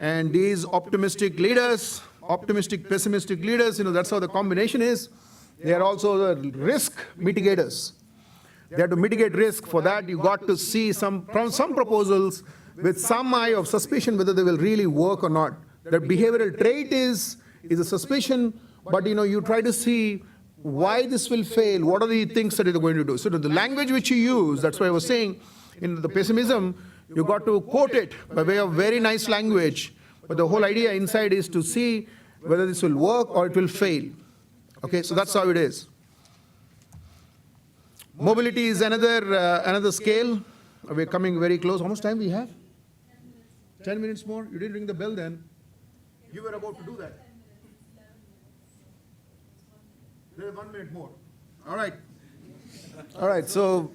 And these optimistic leaders, optimistic, pessimistic leaders, that's how the combination is. They are also the risk mitigators. They have to mitigate risk. For that, you got to see some proposals with some eye of suspicion whether they will really work or not. The behavioral trait is a suspicion, but you try to see why this will fail. What are the things that they're going to do? So the language which you use, that's why I was saying, in the pessimism, you got to quote it by way of very nice language. But the whole idea inside is to see whether this will work or it will fail. Okay, so that's how it is. Mobility is another scale. We're coming very close. How much time we have? 10 minutes more? You didn't ring the bell then. You were about to do that. There's 1 minute more. All right. All right, so,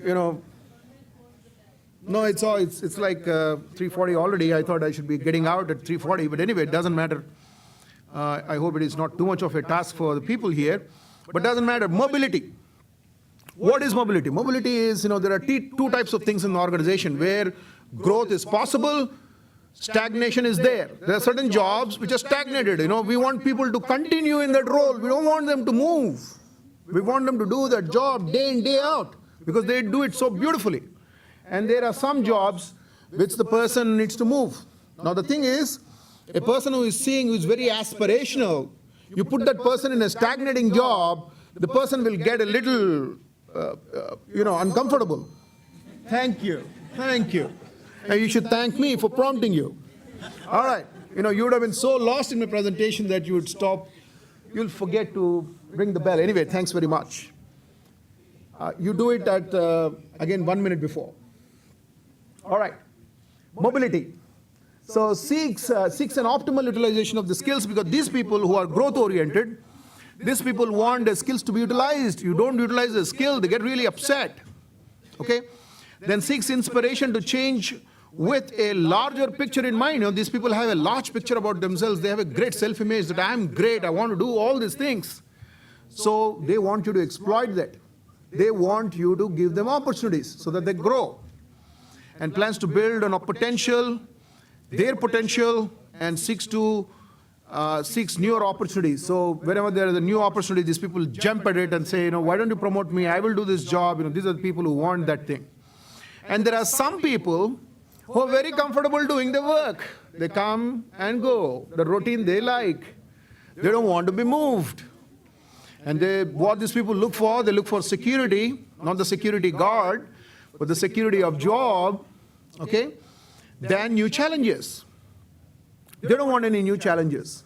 no, it's like 3:40 already. I thought I should be getting out at 3:40, but anyway, it doesn't matter. I hope it is not too much of a task for the people here, but it doesn't matter. Mobility. What is mobility? Mobility is, there are two types of things in the organization where growth is possible, stagnation is there. There are certain jobs which are stagnated. We want people to continue in that role. We don't want them to move. We want them to do that job day in, day out because they do it so beautifully. And there are some jobs which the person needs to move. Now the thing is, a person who is very aspirational, you put that person in a stagnating job, the person will get a little uncomfortable. Thank you. Thank you. And you should thank me for prompting you. All right. You would have been so lost in my presentation that you would stop. You'll forget to ring the bell. Anyway, thanks very much. You do it at, again, 1 minute before. All right. Mobility. So seeks an optimal utilization of the skills because these people who are growth-oriented, these people want the skills to be utilized. You don't utilize the skill, they get really upset. Okay? Then seeks inspiration to change with a larger picture in mind. These people have a large picture about themselves. They have a great self-image that I'm great, I want to do all these things. So they want you to exploit that. They want you to give them opportunities so that they grow. And plans to build on their potential, and seeks newer opportunities. So whenever there is a new opportunity, these people jump at it and say, why don't you promote me? I will do this job. These are the people who want that thing. And there are some people who are very comfortable doing the work. They come and go. The routine they like. They don't want to be moved. And what these people look for, they look for security, not the security guard, but the security of job, okay? Then new challenges. They don't want any new challenges.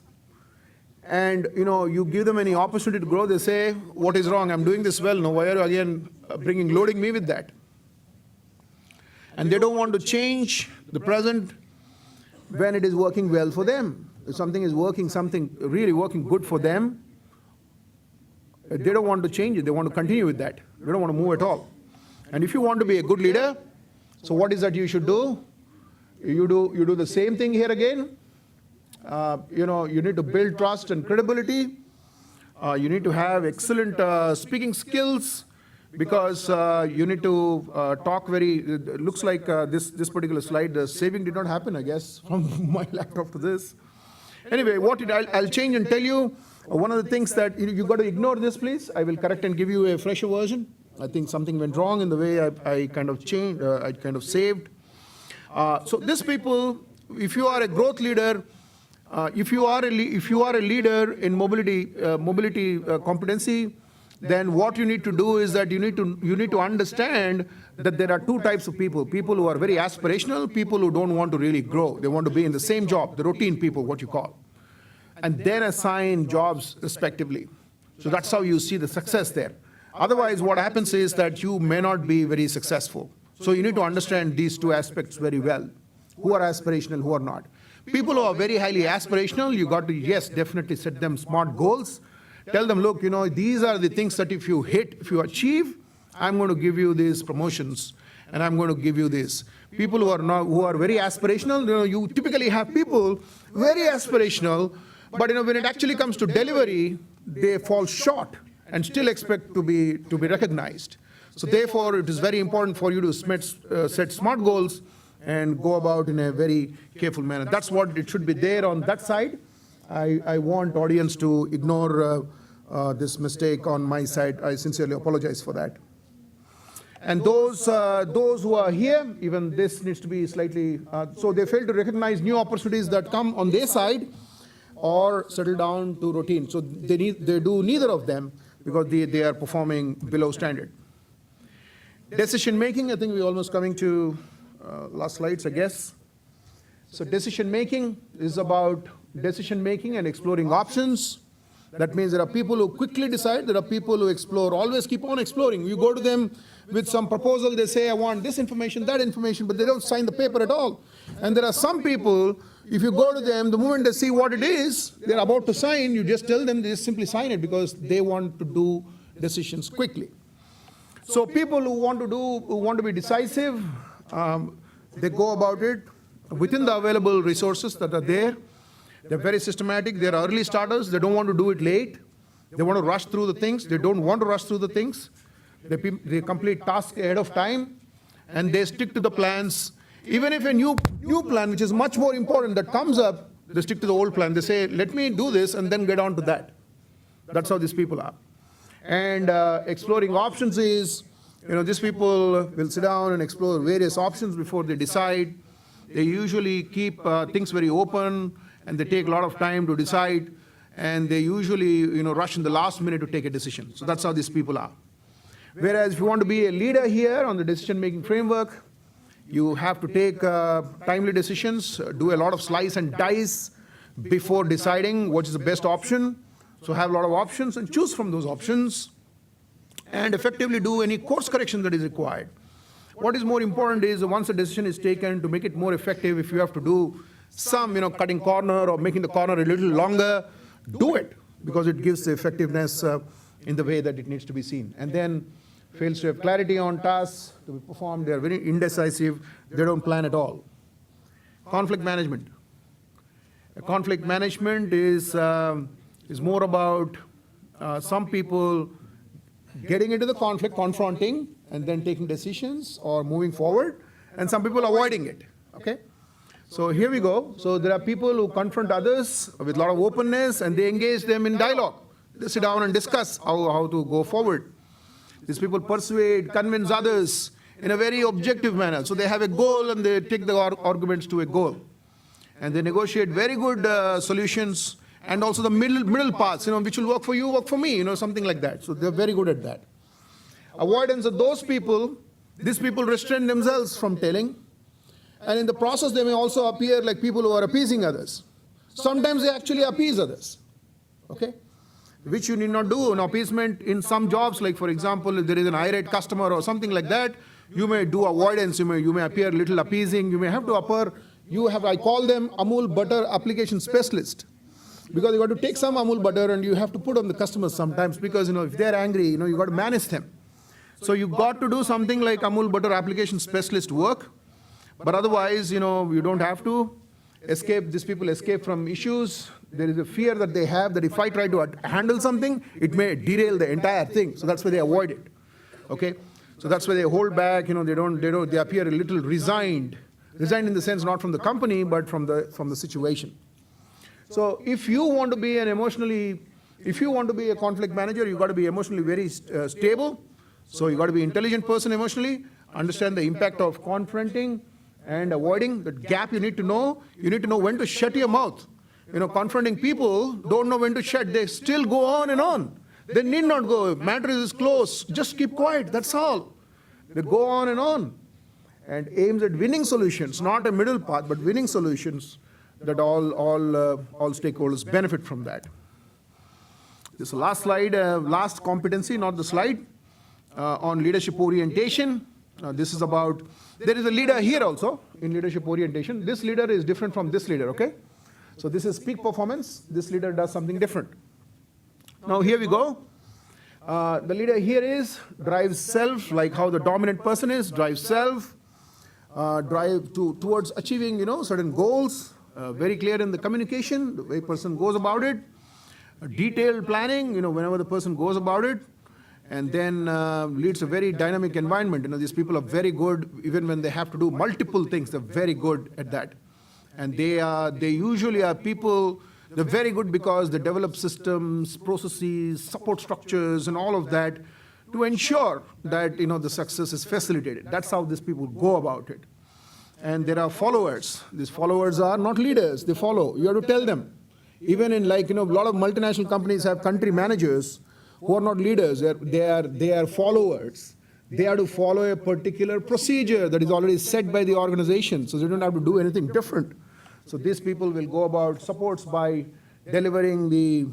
And, you give them any opportunity to grow, they say, what is wrong? I'm doing this well. No, why are you again loading me with that? And they don't want to change the present when it is working well for them. If something is something really working good for them, they don't want to change it. They want to continue with that. They don't want to move at all. And if you want to be a good leader, so what is that you should do? You do the same thing here again. You need to build trust and credibility. You need to have excellent speaking skills because you need to talk it looks like this particular slide, the saving did not happen, I guess, from my laptop to this. Anyway, I'll change and tell you one of the things that you got to ignore this, please. I will correct and give you a fresher version. I think something went wrong in the way I kind of changed, I kind of saved. So these people, if you are a growth leader, if you are a leader in mobility competency, then what you need to do is that you need to understand that there are two types of people who are very aspirational, people who don't want to really grow. They want to be in the same job, the routine people, what you call. And then assign jobs respectively. So that's how you see the success there. Otherwise, what happens is that you may not be very successful. So you need to understand these two aspects very well. Who are aspirational, who are not. People who are very highly aspirational, you got to, yes, definitely set them smart goals. Tell them, look, these are the things that if you hit, if you achieve, I'm going to give you these promotions, and I'm going to give you this. People who are very aspirational, you typically have people very aspirational, but when it actually comes to delivery, they fall short and still expect to be recognized. So therefore, it is very important for you to set smart goals and go about in a very careful manner. That's what it should be there on that side. I want audience to ignore this mistake on my side. I sincerely apologize for that. And those who are here, even this needs to be slightly, so they fail to recognize new opportunities that come on their side or settle down to routine. So they do neither of them because they are performing below standard. Decision making, I think we're almost coming to last slides, I guess. So decision making is about decision making and exploring options. That means there are people who quickly decide, there are people who explore, always keep on exploring. You go to them with some proposal, they say, I want this information, that information, but they don't sign the paper at all. And there are some people, if you go to them, the moment they see what it is, they're about to sign, you just tell them, they just simply sign it because they want to do decisions quickly. So people who want to be decisive, they go about it within the available resources that are there. They're very systematic. They're early starters. They don't want to do it late. They want to rush through the things. They don't want to rush through the things. They complete tasks ahead of time, and they stick to the plans. Even if a new plan, which is much more important, that comes up, they stick to the old plan. They say, let me do this and then get on to that. That's how these people are. And exploring options is, these people will sit down and explore various options before they decide. They usually keep things very open, and they take a lot of time to decide, and they usually rush in the last minute to take a decision. So that's how these people are. Whereas if you want to be a leader here on the decision-making framework, you have to take timely decisions, do a lot of slice and dice before deciding what is the best option. So have a lot of options and choose from those options and effectively do any course correction that is required. What is more important is once a decision is taken, to make it more effective, if you have to do some cutting corner or making the corner a little longer, do it, because it gives the effectiveness in the way that it needs to be seen. And then fails to have clarity on tasks to be performed, they are very indecisive, they don't plan at all. Conflict management. Conflict management is more about some people getting into the conflict, confronting, and then taking decisions or moving forward, and some people avoiding it, okay? So here we go. So there are people who confront others with a lot of openness, and they engage them in dialogue. They sit down and discuss how to go forward. These people persuade, convince others in a very objective manner. So they have a goal, and they take the arguments to a goal. And they negotiate very good solutions, and also the middle paths, which will work for you, work for me, something like that. So they're very good at that. Avoidance of those people, these people restrain themselves from telling, and in the process they may also appear like people who are appeasing others. Sometimes they actually appease others, okay? Which you need not do. An appeasement in some jobs, like for example, if there is an irate customer or something like that, you may do avoidance, you may appear a little appeasing, you may have to I call them Amul butter application specialist. Because you got to take some Amul butter and you have to put on the customers sometimes, because if they're angry, you got to manage them. So you got to do something like Amul butter application specialist work, but otherwise, you don't have to escape. These people escape from issues. There is a fear that they have that if I try to handle something, it may derail the entire thing. So that's why they avoid it. Okay. So that's why they hold back. They appear a little resigned. Resigned in the sense not from the company, but from the situation. So if you want to be a conflict manager, you got to be emotionally very stable. So you got to be an intelligent person emotionally, understand the impact of confronting and avoiding the gap. You need to know when to shut your mouth. Confronting people don't know when to shut. They still go on and on. They need not go. Matter is close. Just keep quiet. That's all. They go on and aims at winning solutions, not a middle path, but winning solutions that all stakeholders benefit from that. This last slide, last competency, not the slide. on leadership orientation. This is about, there is a leader here also in leadership orientation. This leader is different from this leader, okay? So this is peak performance. This leader does something different. Now here we go. The leader here is drives self, like how the dominant person is, drives self, drive towards achieving, certain goals, very clear in the communication, the way person goes about it, detailed planning, whenever the person goes about it, and then leads a very dynamic environment. These people are very good, even when they have to do multiple things, they're very good at that. And they usually are people, they're very good because they develop systems, processes, support structures, and all of that to ensure that the success is facilitated. That's how these people go about it. And there are followers. These followers are not leaders, they follow. You have to tell them. Even in a lot of multinational companies have country managers who are not leaders, they are followers. They have to follow a particular procedure that is already set by the organization, so they don't have to do anything different. So these people will go about supports by delivering the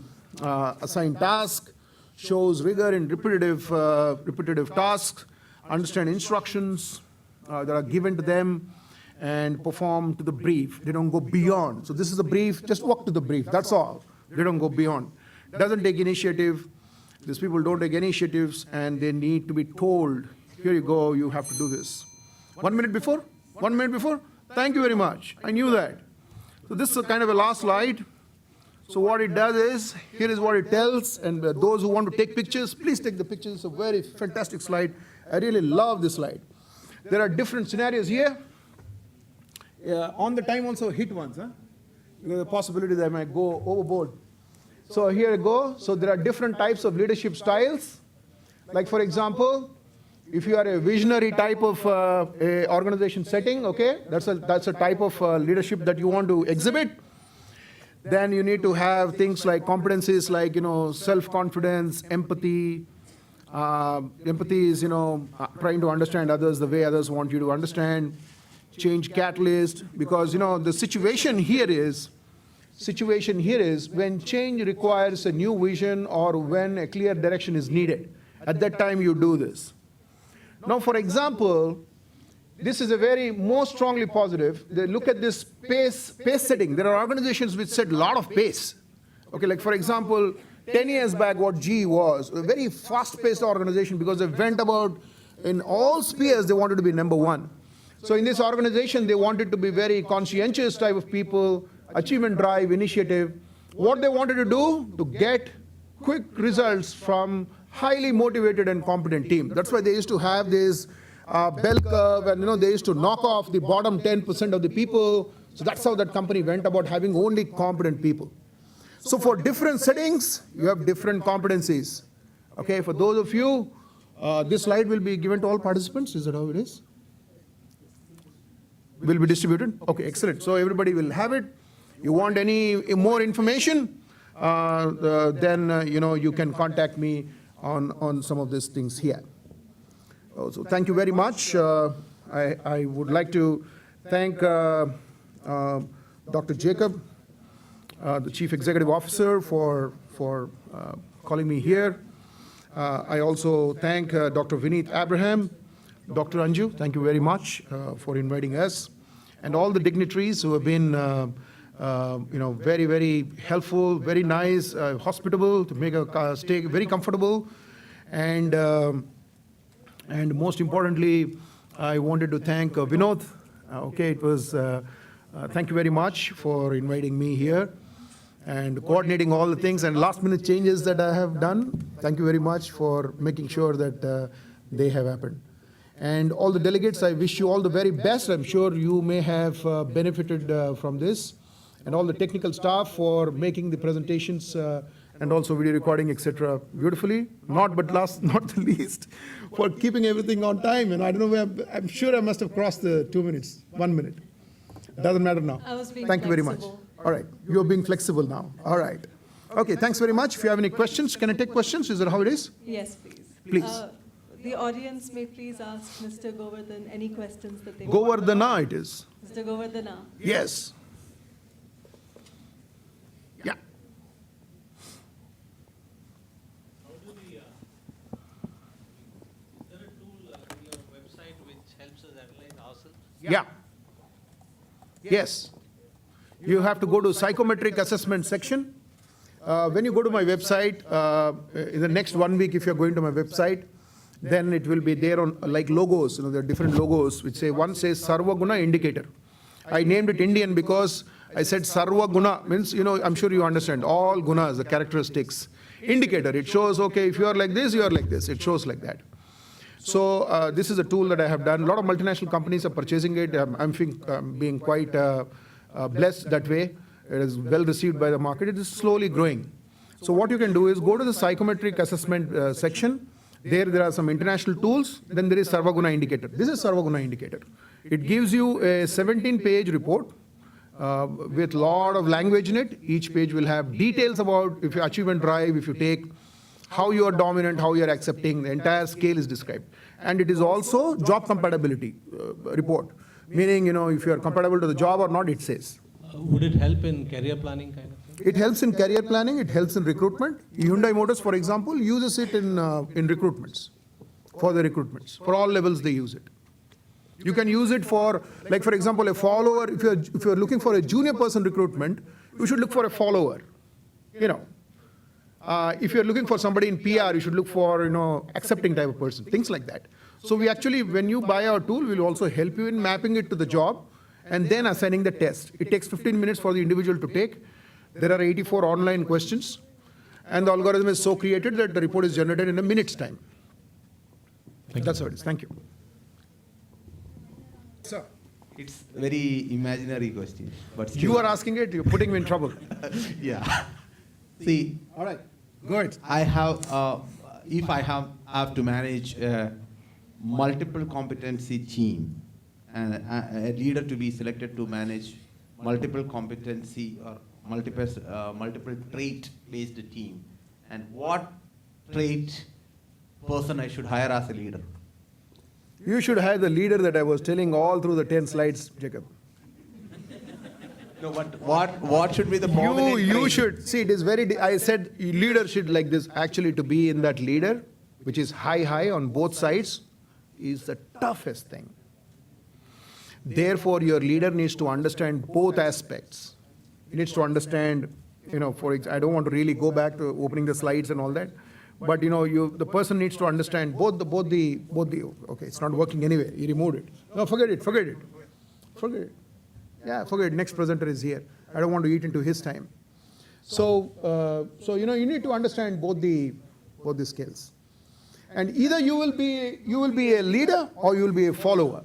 assigned task, shows rigor in repetitive tasks, understand instructions that are given to them, and perform to the brief. They don't go beyond. So this is the brief, just walk to the brief, that's all. They don't go beyond. Doesn't take initiative. These people don't take initiatives, and they need to be told, here you go, you have to do this. 1 minute before? 1 minute before? Thank you very much. I knew that. So this is kind of a last slide. So what it does is, here is what it tells, and those who want to take pictures, please take the pictures. It's a very fantastic slide. I really love this slide. There are different scenarios here. On the time also hit once, huh? Because the possibility that I might go overboard. So here I go. So there are different types of leadership styles. Like for example, if you are a visionary type of a organization setting, okay, that's a type of leadership that you want to exhibit. Then you need to have things like competencies like, self-confidence, empathy. Empathy is, trying to understand others the way others want you to understand. Change catalyst, because, the situation here is when change requires a new vision or when a clear direction is needed. At that time, you do this. Now, for example, this is a very more strongly positive. They look at this pace setting. There are organizations which set a lot of pace. Okay, like for example, 10 years back, what GE was, a very fast-paced organization because they went about, in all spheres, they wanted to be number one. So in this organization, they wanted to be very conscientious type of people, achievement drive, initiative. What they wanted to do, to get quick results from highly motivated and competent team. That's why they used to have this bell curve, and they used to knock off the bottom 10% of the people. So that's how that company went about having only competent people. So for different settings, you have different competencies. Okay, for those of you, this slide will be given to all participants. Is that how it is? Will be distributed? Okay, excellent. So everybody will have it. You want any more information, then you can contact me on some of these things here. So thank you very much. I would like to thank Dr. Jacob, the Chief Executive Officer, for calling me here. I also thank Dr. Vineet Abraham, Dr. Anju, thank you very much for inviting us, and all the dignitaries who have been very, very helpful, very nice, hospitable, to make a stay very comfortable. And most importantly, I wanted to thank Vinod. Okay, it was, thank you very much for inviting me here and coordinating all the things and last minute changes that I have done. Thank you very much for making sure that they have happened. And all the delegates, I wish you all the very best. I'm sure you may have benefited from this. And all the technical staff for making the presentations and also video recording, etc. beautifully. Not the least, for keeping everything on time. And I don't know where, I'm sure I must have crossed the 2 minutes, 1 minute. Doesn't matter now. I was being Thank you very much. All right, you're being flexible now. All right. Okay, thanks very much. If you have any questions, can I take questions? Is that how it is? Yes, please. Please. The audience may please ask Mr. Govardhan any questions that they Govardhana it is. Mr. Govardhana. Yes. Yeah. Yeah. Yes. You have to go to psychometric assessment section. When you go to my website, in the next 1 week, if you're going to my website, then it will be there on like logos. There are different logos which say, one says Sarva Guna Indicator. I named it Indian because I said Sarva Guna means, I'm sure you understand, all gunas, the characteristics. Indicator, it shows, okay, if you are like this, you are like this. It shows like that. So this is a tool that I have done. A lot of multinational companies are purchasing it. I'm being quite blessed that way. It is well received by the market. It is slowly growing. So what you can do is go to the psychometric assessment section. There are some international tools. Then there is Sarvaguna Indicator. This is Sarvaguna Indicator. It gives you a 17-page report with a lot of language in it. Each page will have details about if you achievement drive, if you take, how you are dominant, how you are accepting. The entire scale is described. And it is also job compatibility report. Meaning, if you are compatible to the job or not, it says. Would it help in career planning kind of thing? It helps in career planning. It helps in recruitment. Hyundai Motors, for example, uses it in recruitments, for the recruitments. For all levels, they use it. You can use it for, like for example, a follower. If you're looking for a junior person recruitment, you should look for a follower. If you're looking for somebody in PR, you should look for accepting type of person. Things like that. So we actually, when you buy our tool, we'll also help you in mapping it to the job and then assigning the test. It takes 15 minutes for the individual to take. There are 84 online questions, and the algorithm is so created that the report is generated in a minute's time. That's how it is. Thank you. Sir. It's very imaginary question, but still. You are asking it, you're putting me in trouble. Yeah. See, All right, go ahead. I have, if I have to manage a multiple competency team, and a leader to be selected to manage multiple competency or multiple trait-based team, and what trait person I should hire as a leader? You should hire the leader that I was telling all through the 10 slides, Jacob. No, but what should be the prominent You trait? should, see, it is very, I said leader should like this, actually to be in that leader, which is high on both sides, is the toughest thing. Therefore, your leader needs to understand both aspects. He needs to understand, I don't want to really go back to opening the slides and all that, but the person needs to understand both the, okay, it's not working anyway, you removed it. No, forget it. Yeah, forget it, next presenter is here. I don't want to eat into his time. So, you need to understand both the skills. And either you will be a leader or you will be a follower.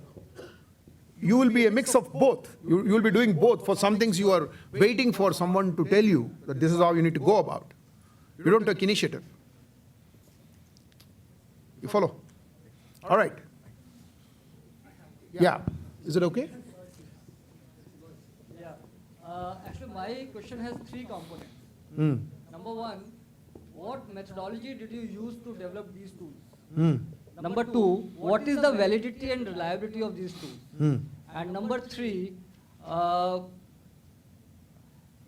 You will be a mix of both. You will be doing both. For some things you are waiting for someone to tell you that this is how you need to go about. You don't take initiative. You follow? All right. Yeah. Is it okay? Yeah. Actually, my question has 3 components. Number 1, what methodology did you use to develop these tools? Number 2, what is the validity and reliability of these tools? And number 3,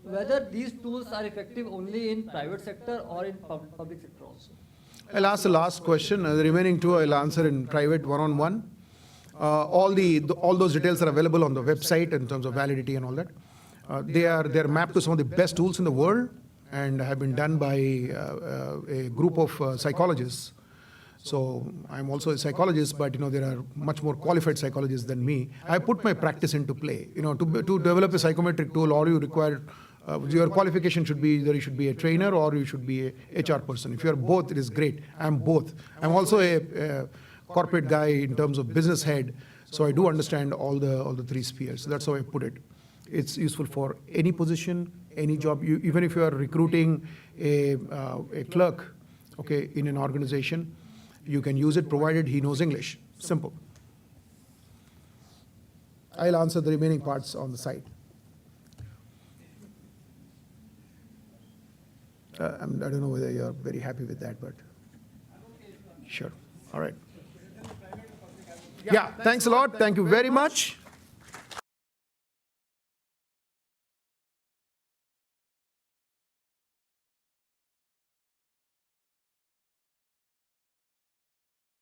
whether these tools are effective only in private sector or in public sector also? I'll ask the last question. The remaining 2 I'll answer in private one-on-one. All those details are available on the website in terms of validity and all that. They are mapped to some of the best tools in the world and have been done by a group of psychologists. So I'm also a psychologist, but there are much more qualified psychologists than me. I put my practice into play. To develop a psychometric tool, all you require, your qualification should be either you should be a trainer or you should be a HR person. If you are both, it is great. I'm both. I'm also a corporate guy in terms of business head, so I do understand all the 3 spheres. So that's how I put it. It's useful for any position, any job. Even if you are recruiting a clerk, okay, in an organization, you can use it provided he knows English. Simple. I'll answer the remaining parts on the side. I don't know whether you're very happy with that, but sure. All right. Yeah, thanks a lot. Thank you very much.